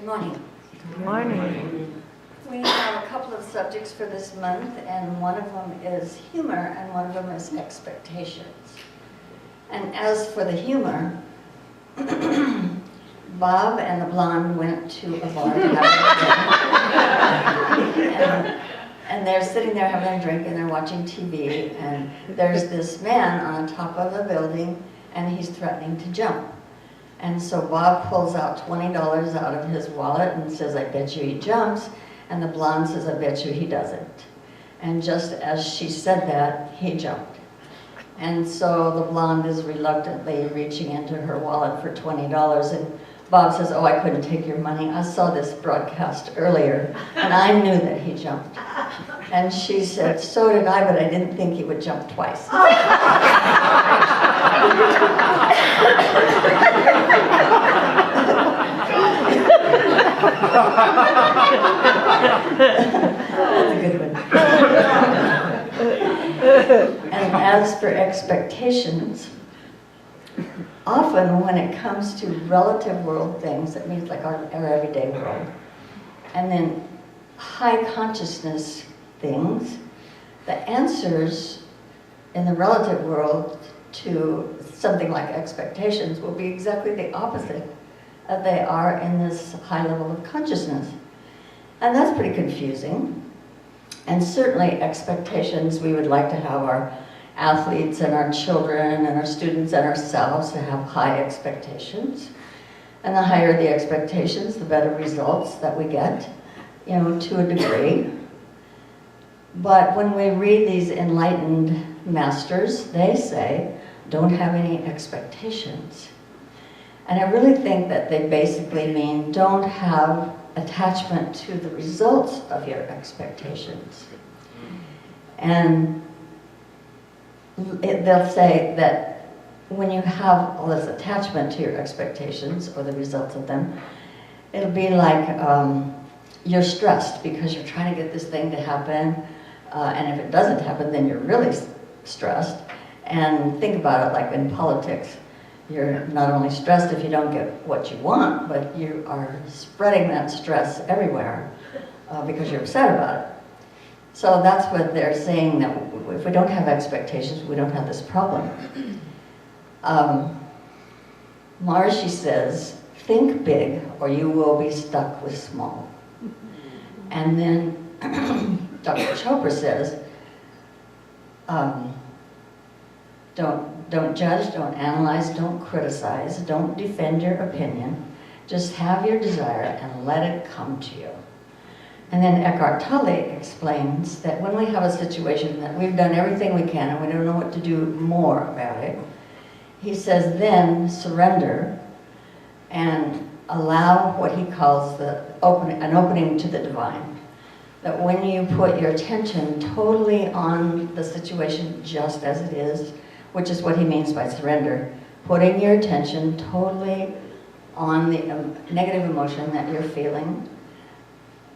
Good morning. Good morning. We have a couple of subjects for this month, and one of them is humor, and one of them is expectations. And as for the humor, Bob and the blonde went to a bar to have a drink. And they're sitting there having a drink, and they're watching TV, and there's this man on top of a building, and he's threatening to jump. And so Bob pulls out $20 out of his wallet and says, "I bet you he jumps." And the blonde says, "I bet you he doesn't." And just as she said that, he jumped. And so the blonde is reluctantly reaching into her wallet for $20, and Bob says, "Oh, I couldn't take your money. I saw this broadcast earlier, and I knew that he jumped." And she said, "So did I, but I didn't think he would jump twice." That's a good one. And as for expectations, often when it comes to relative world things, that means like our everyday world, and then high consciousness things, the answers in the relative world to something like expectations will be exactly the opposite as they are in this high level of consciousness. And that's pretty confusing. And certainly expectations, we would like to have our athletes and our children and our students and ourselves to have high expectations. And the higher the expectations, the better results that we get, to a degree. But when we read these enlightened masters, they say, don't have any expectations. And I really think that they basically mean don't have attachment to the results of your expectations. And they'll say that when you have all this attachment to your expectations or the results of them, it'll be like you're stressed because you're trying to get this thing to happen, and if it doesn't happen, then you're really stressed. And think about it like in politics. You're not only stressed if you don't get what you want, but you are spreading that stress everywhere because you're upset about it. So that's what they're saying, that if we don't have expectations, we don't have this problem. Maharishi says, think big or you will be stuck with small. And then Dr. Chopra says, don't judge, don't analyze, don't criticize, don't defend your opinion. Just have your desire and let it come to you. And then Eckhart Tolle explains that when we have a situation that we've done everything we can and we don't know what to do more about it, he says then surrender and allow what he calls an opening to the divine. That when you put your attention totally on the situation just as it is, which is what he means by surrender, putting your attention totally on the negative emotion that you're feeling,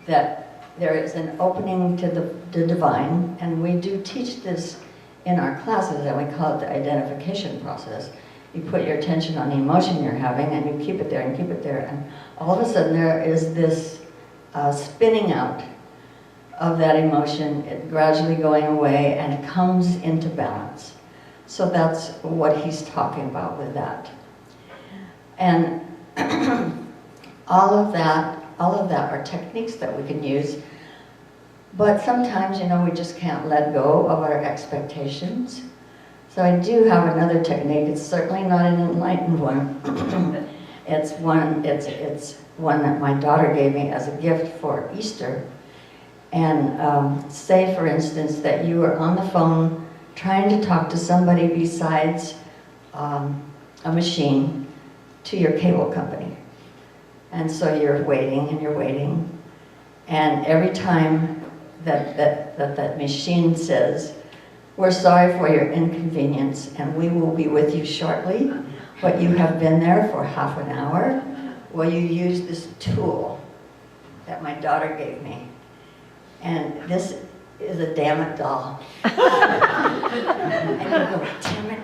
that there is an opening to the divine, and we do teach this in our classes, and we call it the identification process. You put your attention on the emotion you're having, and you keep it there and keep it there, and all of a sudden there is this spinning out of that emotion, it gradually going away, and it comes into balance. So that's what he's talking about with that. And all of that are techniques that we can use, but sometimes, we just can't let go of our expectations. So I do have another technique. It's certainly not an enlightened one. It's one that my daughter gave me as a gift for Easter. And say, for instance, that you are on the phone trying to talk to somebody besides a machine to your cable company. And so you're waiting and you're waiting. And every time that machine says, "We're sorry for your inconvenience and we will be with you shortly," but you have been there for half an hour, well, you use this tool that my daughter gave me. And this is a damn it doll. And you go, damn it.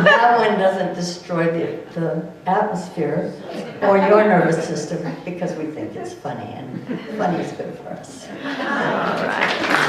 That one doesn't destroy the atmosphere or your nervous system because we think it's funny, and funny is good for us. All right.